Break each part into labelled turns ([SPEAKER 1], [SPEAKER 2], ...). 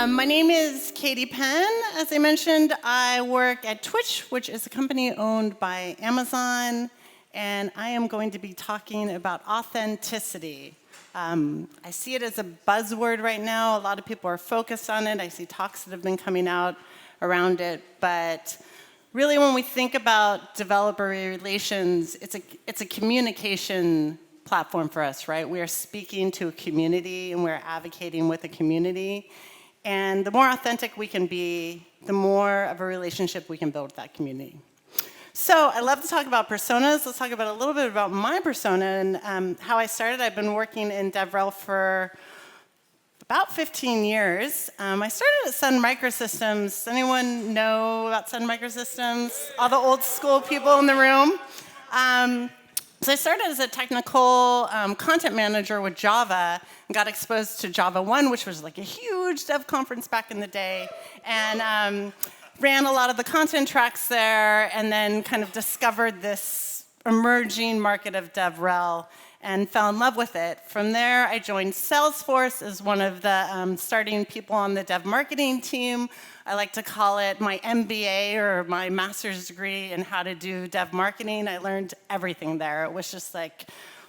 [SPEAKER 1] My name is Katie Penn. As I mentioned, I work at Twitch, which is a company owned by Amazon, and I am going to be talking about authenticity. I see it as a buzzword right now. A lot of people are focused on it. I see talks that have been coming out around it, but really when we think about developer relations, it's a communication platform for us, right? We are speaking to a community and we're advocating with a community. And the more authentic we can be, the more of a relationship we can build with that community. So I love to talk about personas. Let's talk about a little bit about my persona and how I started. I've been working in DevRel for about 15 years. I started at Sun Microsystems. Does anyone know about Sun Microsystems? All the old school people in the room. So I started as a technical content manager with Java and got exposed to Java 1, which was like a huge dev conference back in the day, and ran a lot of the content tracks there, and then kind of discovered this emerging market of DevRel and fell in love with it. From there, I joined Salesforce as one of the starting people on the dev marketing team. I like to call it my MBA or my master's degree in how to do dev marketing. I learned everything there. It was just like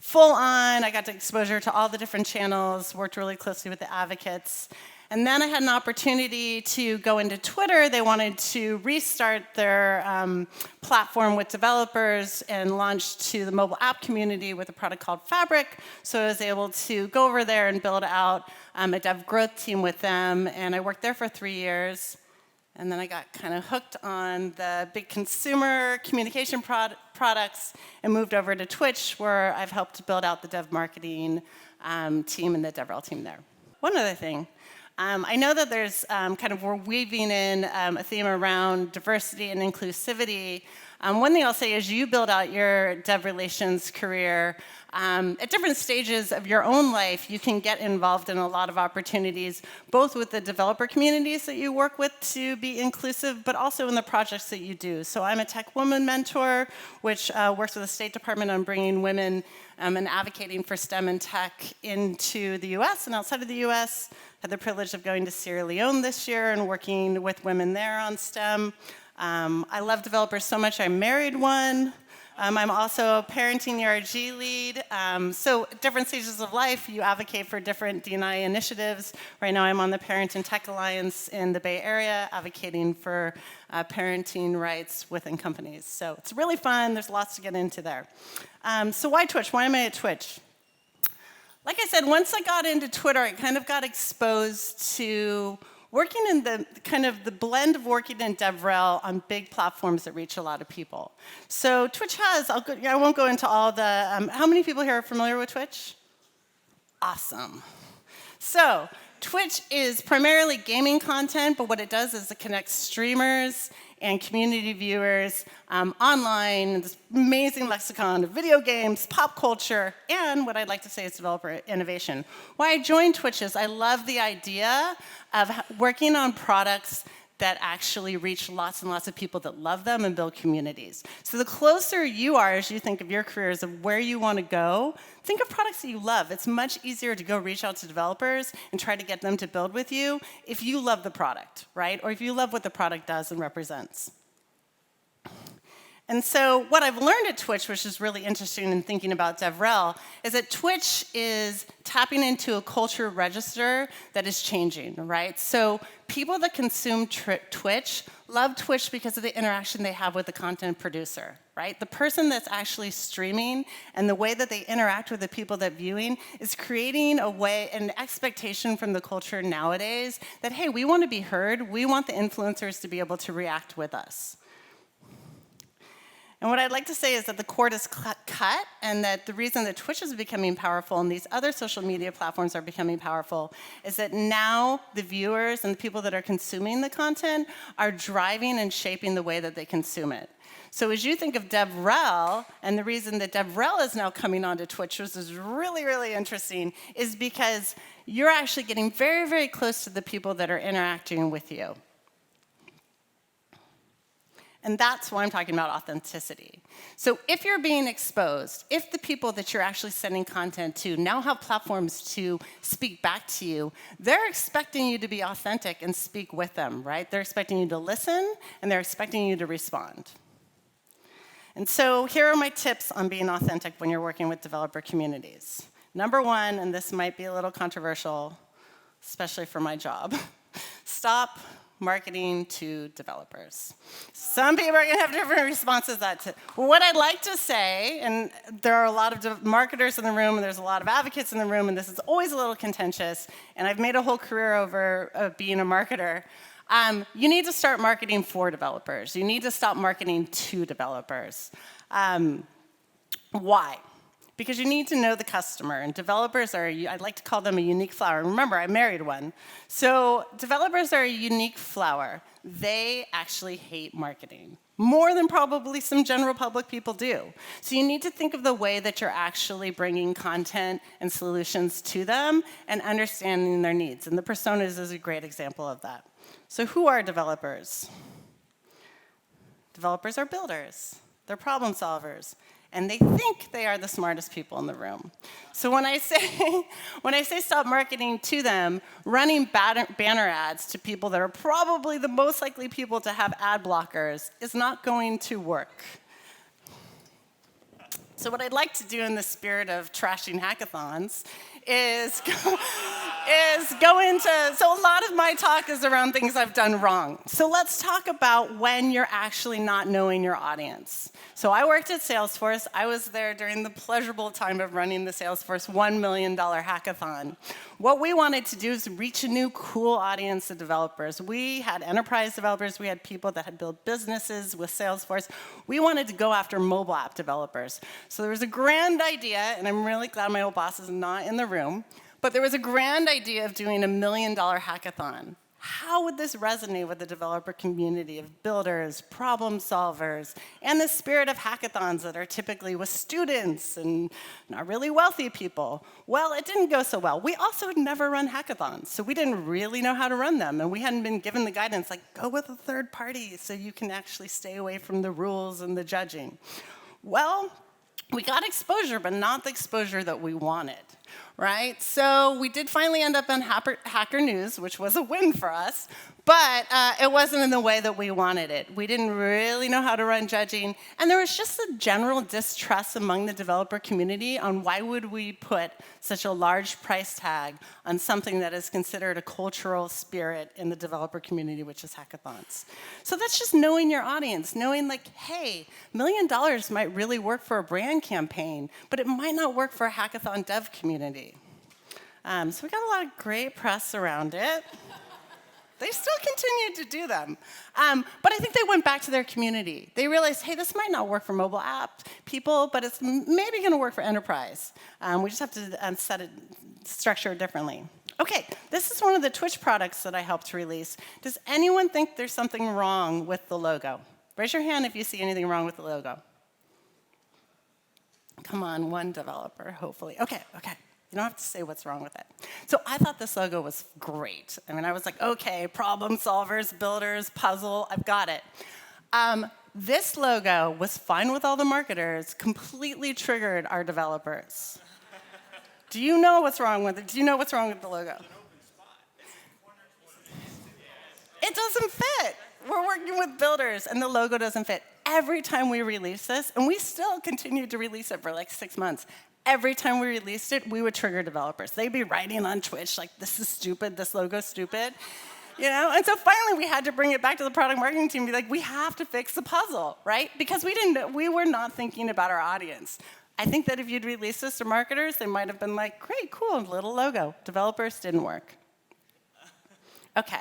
[SPEAKER 1] full on. I got exposure to all the different channels, worked really closely with the advocates. And then I had an opportunity to go into Twitter. They wanted to restart their platform with developers and launch to the mobile app community with a product called Fabric. So I was able to go over there and build out a dev growth team with them. And I worked there for 3 years. And then I got kind of hooked on the big consumer communication products and moved over to Twitch, where I've helped build out the dev marketing team and the DevRel team there. One other thing. I know that there's we're weaving in a theme around diversity and inclusivity. One thing I'll say is you build out your dev relations career at different stages of your own life. You can get involved in a lot of opportunities, both with the developer communities that you work with to be inclusive, but also in the projects that you do. So I'm a tech woman mentor, which works with the State Department on bringing women and advocating for STEM and tech into the US and outside of the US. Had the privilege of going to Sierra Leone this year and working with women there on STEM. I love developers so much, I married one. I'm also a parenting ERG lead. So at different stages of life, you advocate for different D&I initiatives. Right now I'm on the Parent and Tech Alliance in the Bay Area, advocating for parenting rights within companies. So it's really fun, there's lots to get into there. So why Twitch? Why am I at Twitch? Like I said, once I got into Twitter, I kind of got exposed to working in the blend of working in DevRel on big platforms that reach a lot of people. So Twitch has, I won't go into all the, how many people here are familiar with Twitch? Awesome. So Twitch is primarily gaming content, but what it does is it connects streamers and community viewers online, this amazing lexicon of video games, pop culture, and what I'd like to say is developer innovation. Why I joined Twitch is I love the idea of working on products that actually reach lots and lots of people that love them and build communities. So the closer you are as you think of your careers of where you want to go, think of products that you love. It's much easier to go reach out to developers and try to get them to build with you if you love the product, right? Or if you love what the product does and represents. And so what I've learned at Twitch, which is really interesting in thinking about DevRel, is that Twitch is tapping into a culture register that is changing, right? So people that consume Twitch love Twitch because of the interaction they have with the content producer, right? The person that's actually streaming and the way that they interact with the people that viewing is creating an expectation from the culture nowadays that, hey, we want to be heard. We want the influencers to be able to react with us. And what I'd like to say is that the cord is cut, and that the reason that Twitch is becoming powerful and these other social media platforms are becoming powerful is that now the viewers and the people that are consuming the content are driving and shaping the way that they consume it. So as you think of DevRel, and the reason that DevRel is now coming onto Twitch, which is really, really interesting, is because you're actually getting very, very close to the people that are interacting with you. And that's why I'm talking about authenticity. So if you're being exposed, if the people that you're actually sending content to now have platforms to speak back to you, they're expecting you to be authentic and speak with them, right? They're expecting you to listen, and they're expecting you to respond. And so here are my tips on being authentic when you're working with developer communities. Number one, and this might be a little controversial, especially for my job, stop marketing to developers. Some people are going to have different responses to that. What I'd like to say, and there are a lot of marketers in the room, and there's a lot of advocates in the room, and this is always a little contentious, and I've made a whole career over being a marketer. You need to start marketing for developers. You need to stop marketing to developers. Why? Because you need to know the customer, and developers are, I'd like to call them a unique flower. Remember, I married one. So developers are a unique flower. They actually hate marketing, more than probably some general public people do. So you need to think of the way that you're actually bringing content and solutions to them and understanding their needs. And the personas is a great example of that. So who are developers? Developers are builders. They're problem solvers. And they think they are the smartest people in the room. So when I say stop marketing to them, running banner ads to people that are probably the most likely people to have ad blockers is not going to work. So what I'd like to do in the spirit of trashing hackathons is go into, so a lot of my talk is around things I've done wrong. So let's talk about when you're actually not knowing your audience. So I worked at Salesforce. I was there during the pleasurable time of running the Salesforce $1 million hackathon. What we wanted to do is reach a new cool audience of developers. We had enterprise developers. We had people that had built businesses with Salesforce. We wanted to go after mobile app developers. So there was a grand idea, and I'm really glad my old boss is not in the room, but there was a grand idea of doing a $1 million hackathon. How would this resonate with the developer community of builders, problem solvers, and the spirit of hackathons that are typically with students and not really wealthy people? Well, it didn't go so well. We also had never run hackathons, so we didn't really know how to run them, and we hadn't been given the guidance, like, go with a third party so you can actually stay away from the rules and the judging. Well, we got exposure, but not the exposure that we wanted, right? So we did finally end up on Hacker News, which was a win for us, but it wasn't in the way that we wanted it. We didn't really know how to run judging, and there was just a general distrust among the developer community on why would we put such a large price tag on something that is considered a cultural spirit in the developer community, which is hackathons. So that's just knowing your audience, knowing like, hey, $1 million might really work for a brand campaign, but it might not work for a hackathon dev community. So we got a lot of great press around it. They still continued to do them. But I think they went back to their community. They realized, hey, this might not work for mobile app people, but it's maybe going to work for enterprise. We just have to structure it differently. OK, this is one of the Twitch products that I helped release. Does anyone think there's something wrong with the logo? Raise your hand if you see anything wrong with the logo. Come on, one developer, hopefully. OK. You don't have to say what's wrong with it. So I thought this logo was great. I mean, I was like, OK, problem solvers, builders, puzzle, I've got it. This logo was fine with all the marketers, completely triggered our developers. Do you know what's wrong with it? Do you know what's wrong with the logo? It doesn't fit. We're working with builders, and the logo doesn't fit. Every time we release this, and we still continued to release it for like 6 months, every time we released it, we would trigger developers. They'd be writing on Twitch like, this is stupid, this logo's stupid. You know? And so finally, we had to bring it back to the product marketing team and be like, we have to fix the puzzle, right? Because we were not thinking about our audience. I think that if you'd released this to marketers, they might have been like, great, cool, little logo. Developers didn't work. OK.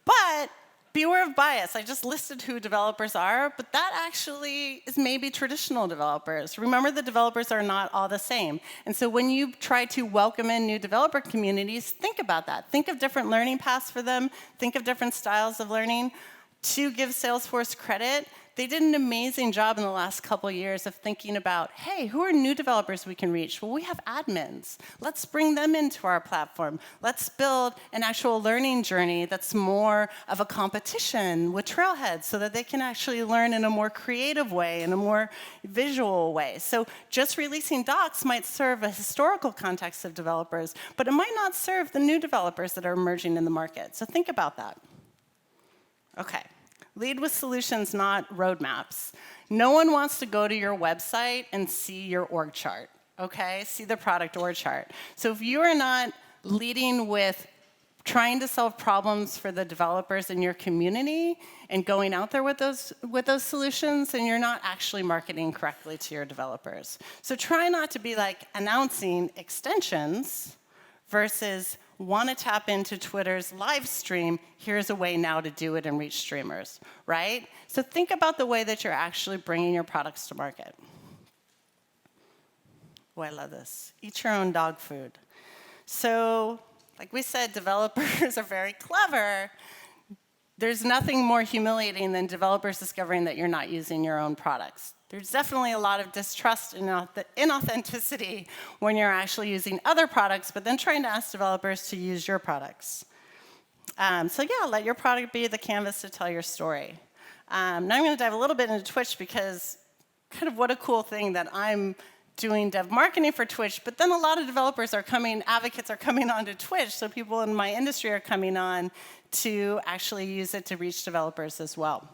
[SPEAKER 1] But beware of bias. I just listed who developers are, but that actually is maybe traditional developers. Remember, the developers are not all the same. And so when you try to welcome in new developer communities, think about that. Think of different learning paths for them. Think of different styles of learning. To give Salesforce credit, they did an amazing job in the last couple years of thinking about, hey, who are new developers we can reach? Well, we have admins. Let's bring them into our platform. Let's build an actual learning journey that's more of a competition with Trailhead so that they can actually learn in a more creative way, in a more visual way. So just releasing docs might serve a historical context of developers, but it might not serve the new developers that are emerging in the market. So think about that. Okay. Lead with solutions, not roadmaps. No one wants to go to your website and see your org chart, okay? See the product org chart. So if you are not leading with trying to solve problems for the developers in your community and going out there with those solutions, then you're not actually marketing correctly to your developers. So try not to be like announcing extensions versus want to tap into Twitter's live stream, here's a way now to do it and reach streamers, right? So think about the way that you're actually bringing your products to market. Oh, I love this. Eat your own dog food. So, like we said, developers are very clever. There's nothing more humiliating than developers discovering that you're not using your own products. There's definitely a lot of distrust and inauthenticity when you're actually using other products, but then trying to ask developers to use your products. So yeah, let your product be the canvas to tell your story. Now I'm going to dive a little bit into Twitch because kind of what a cool thing that I'm doing dev marketing for Twitch, but then a lot of developers are coming, advocates are coming onto Twitch, so people in my industry are coming on to actually use it to reach developers as well.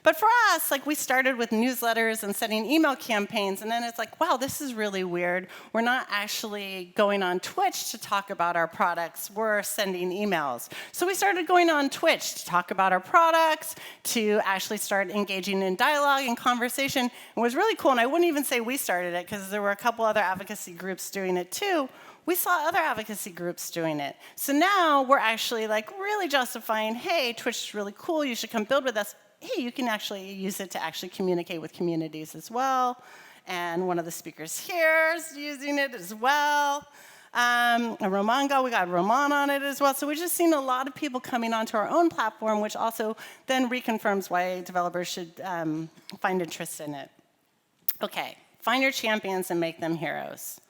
[SPEAKER 1] But for us, like we started with newsletters and sending email campaigns, and then it's like, wow, this is really weird. We're not actually going on Twitch to talk about our products. We're sending emails. So we started going on Twitch to talk about our products, to actually start engaging in dialogue and conversation. It was really cool, and I wouldn't even say we started it because there were a couple other advocacy groups doing it too. We saw other advocacy groups doing it. So now we're actually like really justifying, hey, Twitch is really cool. You should come build with us. Hey, you can actually use it to actually communicate with communities as well. And one of the speakers here is using it as well. And Ramon, we got Ramon on it as well. So we've just seen a lot of people coming onto our own platform, which also then reconfirms why developers should find interest in it. Okay, find your champions and make them heroes.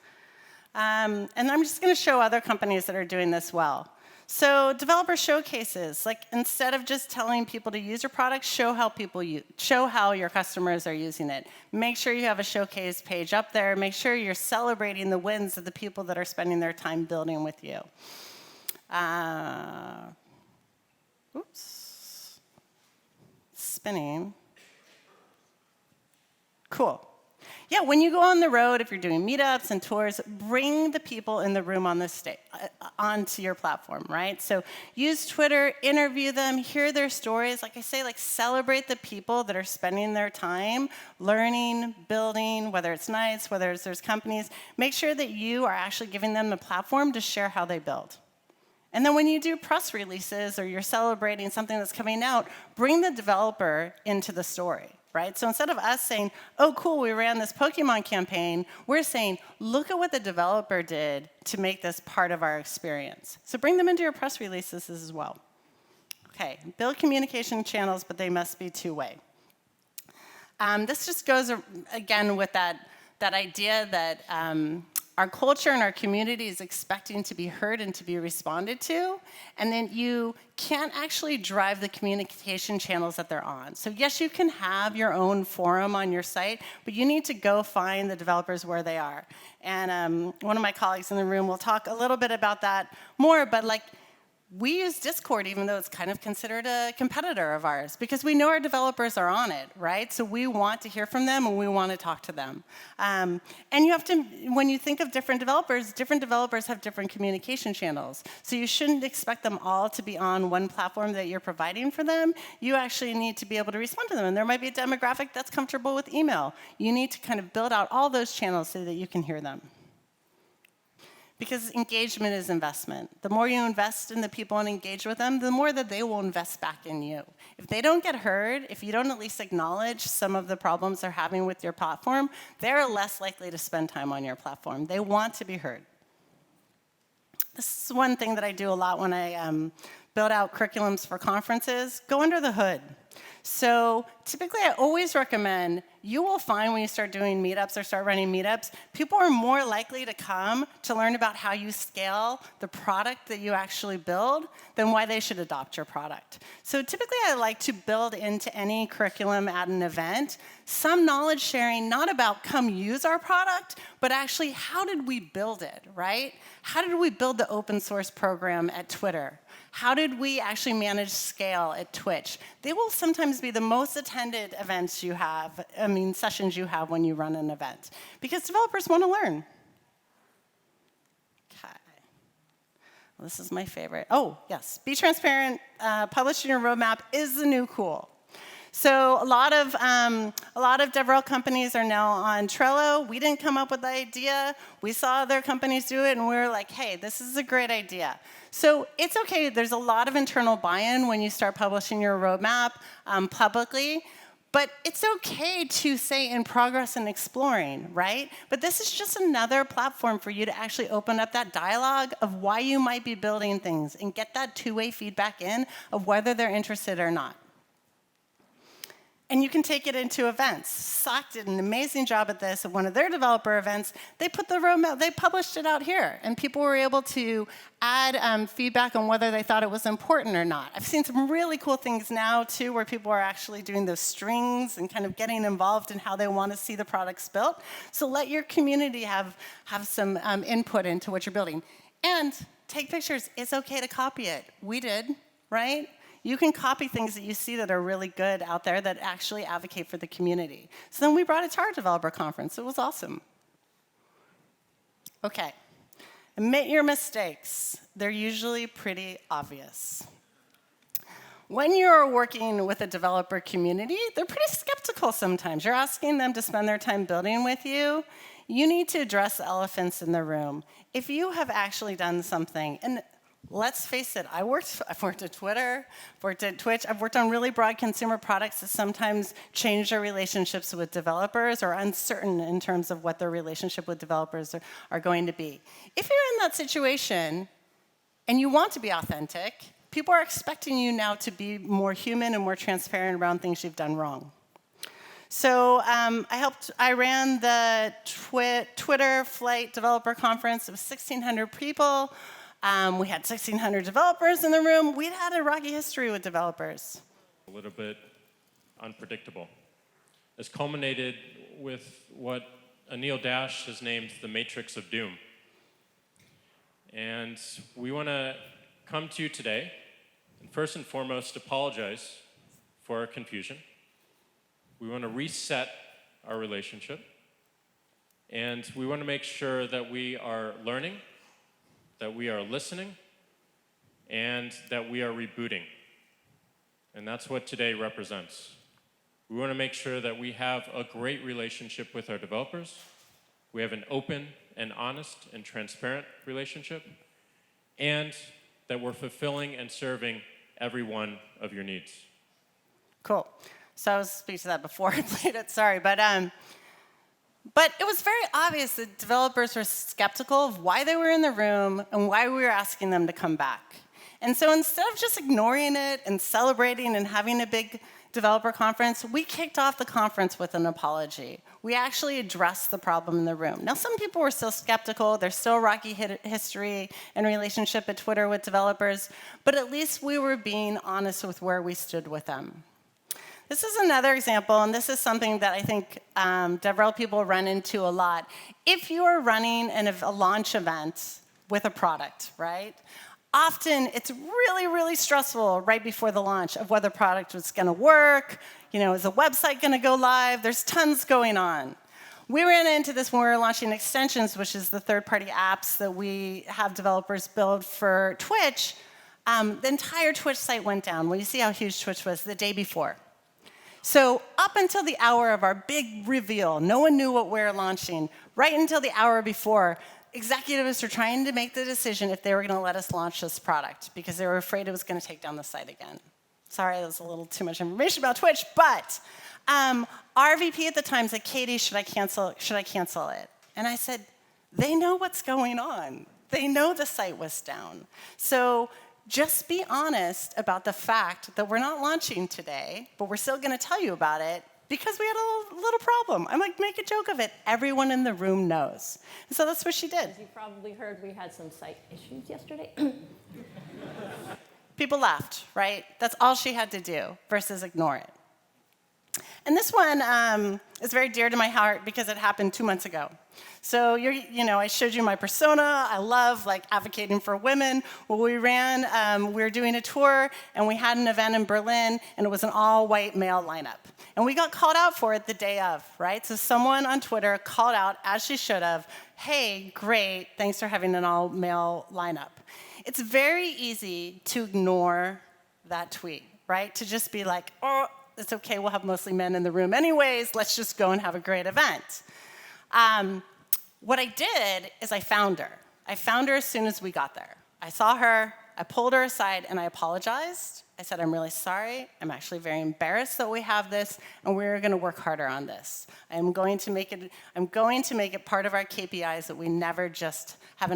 [SPEAKER 1] And I'm just going to show other companies that are doing this well. So developer showcases, like instead of just telling people to use your product, show how your customers are using it. Make sure you have a showcase page up there. Make sure you're celebrating the wins of the people that are spending their time building with you. Oops. Spinning. Cool. Yeah, when you go on the road, if you're doing meetups and tours, bring the people in the room on the onto your platform, right? So use Twitter, interview them, hear their stories. Like I say, like celebrate the people that are spending their time learning, building, whether it's nights, whether there's companies. Make sure that you are actually giving them the platform to share how they build. And then when you do press releases or you're celebrating something that's coming out, bring the developer into the story. Right? So instead of us saying, oh, cool, we ran this Pokemon campaign, we're saying, look at what the developer did to make this part of our experience. So bring them into your press releases as well. Okay, build communication channels, but they must be two-way. This just goes, again, with that idea that our culture and our community is expecting to be heard and to be responded to, and then you can't actually drive the communication channels that they're on. So yes, you can have your own forum on your site, but you need to go find the developers where they are. And one of my colleagues in the room will talk a little bit about that more, but like, we use Discord, even though it's kind of considered a competitor of ours, because we know our developers are on it, right? So we want to hear from them, and we want to talk to them. And you have to, when you think of different developers have different communication channels. So you shouldn't expect them all to be on one platform that you're providing for them. You actually need to be able to respond to them. And there might be a demographic that's comfortable with email. You need to kind of build out all those channels so that you can hear them. Because engagement is investment. The more you invest in the people and engage with them, the more that they will invest back in you. If they don't get heard, if you don't at least acknowledge some of the problems they're having with your platform, they're less likely to spend time on your platform. They want to be heard. This is one thing that I do a lot when I build out curriculums for conferences. Go under the hood. So typically, I always recommend, you will find when you start doing meetups or start running meetups, people are more likely to come to learn about how you scale the product that you actually build than why they should adopt your product. So typically, I like to build into any curriculum at an event some knowledge sharing, not about come use our product, but actually how did we build it, right? How did we build the open source program at Twitter? How did we actually manage scale at Twitch? They will sometimes be the most attended events you have, sessions you have when you run an event, because developers want to learn. Okay. Well, this is my favorite. Oh, yes. Be transparent. Publishing your roadmap is the new cool. So a lot of DevRel companies are now on Trello. We didn't come up with the idea. We saw other companies do it, and we were like, hey, this is a great idea. So it's okay. There's a lot of internal buy-in when you start publishing your roadmap publicly. But it's okay to say in progress and exploring, right? But this is just another platform for you to actually open up that dialogue of why you might be building things and get that two-way feedback in of whether they're interested or not. And you can take it into events. Sock did an amazing job at this at one of their developer events. They put the roadmap, they published it out here, and people were able to add feedback on whether they thought it was important or not. I've seen some really cool things now, too, where people are actually doing those strings and kind of getting involved in how they want to see the products built. So let your community have some input into what you're building. And take pictures. It's okay to copy it. We did, right? You can copy things that you see that are really good out there that actually advocate for the community. So then we brought it to our developer conference. It was awesome. Okay. Admit your mistakes. They're usually pretty obvious. When you're working with a developer community, they're pretty skeptical sometimes. You're asking them to spend their time building with you. You need to address the elephants in the room. If you have actually done something, and let's face it, I've worked at Twitter, worked at Twitch. I've worked on really broad consumer products that sometimes change their relationships with developers or uncertain in terms of what their relationship with developers are going to be. If you're in that situation and you want to be authentic, people are expecting you now to be more human and more transparent around things you've done wrong. So I ran the Twitter Flight Developer Conference. It was 1,600 people. We had 1,600 developers in the room. We'd had a rocky history with developers.
[SPEAKER 2] A little bit unpredictable. It's culminated with what Anil Dash has named the Matrix of Doom. And we want to come to you today and first and foremost apologize for our confusion. We want to reset our relationship. And we want to make sure that we are learning, that we are listening, and that we are rebooting. And that's what today represents. We want to make sure that we have a great relationship with our developers. We have an open and honest and transparent relationship, and that we're fulfilling and serving every one of your needs.
[SPEAKER 1] Cool. So I was speaking to that before I played it, sorry. But it was very obvious that developers were skeptical of why they were in the room and why we were asking them to come back. And so instead of just ignoring it and celebrating and having a big developer conference, we kicked off the conference with an apology. We actually addressed the problem in the room. Now, some people were still skeptical. There's still a rocky history and relationship at Twitter with developers, but at least we were being honest with where we stood with them. This is another example, and this is something that I think DevRel people run into a lot. If you are running a launch event with a product, right? Often it's really, really stressful right before the launch of whether the product was going to work, is the website going to go live? There's tons going on. We ran into this when we were launching extensions, which is the third-party apps that we have developers build for Twitch. The entire Twitch site went down. Well, you see how huge Twitch was the day before. So up until the hour of our big reveal, no one knew what we were launching. Right until the hour before, executives were trying to make the decision if they were going to let us launch this product because they were afraid it was going to take down the site again. Sorry, that was a little too much information about Twitch, but our VP at the time said, Katie, should I cancel it? And I said, they know what's going on. They know the site was down. So just be honest about the fact that we're not launching today, but we're still going to tell you about it because we had a little problem. I'm like, make a joke of it. Everyone in the room knows. And so that's what she did.
[SPEAKER 3] As you probably heard, we had some site issues yesterday.
[SPEAKER 1] People laughed, right? That's all she had to do versus ignore it. And this one is very dear to my heart because it happened 2 months ago. So I showed you my persona. I love advocating for women. Well, we were doing a tour, and we had an event in Berlin, and it was an all-white male lineup. And we got called out for it the day of, right? So someone on Twitter called out, as she should have, hey, great, thanks for having an all-male lineup. It's very easy to ignore that tweet, right? To just be like, oh, it's okay, we'll have mostly men in the room anyways, let's just go and have a great event. What I did is I found her. I found her as soon as we got there. I saw her, I pulled her aside, and I apologized. I said, I'm really sorry. I'm actually very embarrassed that we have this, and we're going to work harder on this. I'm going to make it part of our KPIs that we never just have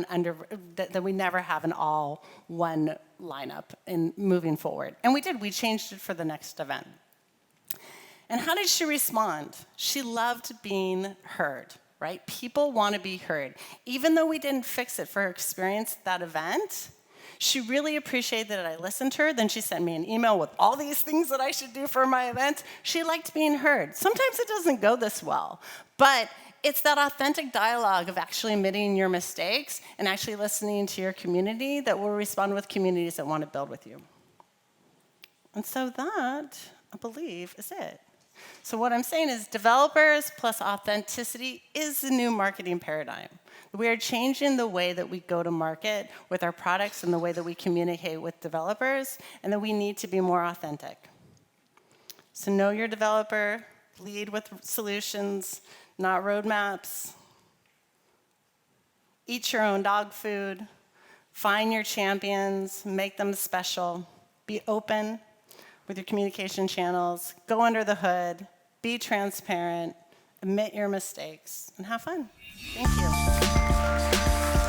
[SPEAKER 1] that we never have an all one lineup in moving forward. And we did. We changed it for the next event. And how did she respond? She loved being heard, right? People want to be heard. Even though we didn't fix it for her experience at that event, she really appreciated that I listened to her. Then she sent me an email with all these things that I should do for my event. She liked being heard. Sometimes it doesn't go this well, but it's that authentic dialogue of actually admitting your mistakes and actually listening to your community that will respond with communities that want to build with you. And so that, I believe, is it. So what I'm saying is developers plus authenticity is the new marketing paradigm. We are changing the way that we go to market with our products and the way that we communicate with developers, and that we need to be more authentic. So know your developer, lead with solutions, not roadmaps. Eat your own dog food. Find your champions, make them special. Be open with your communication channels. Go under the hood. Be transparent. Admit your mistakes. And have fun. Thank you.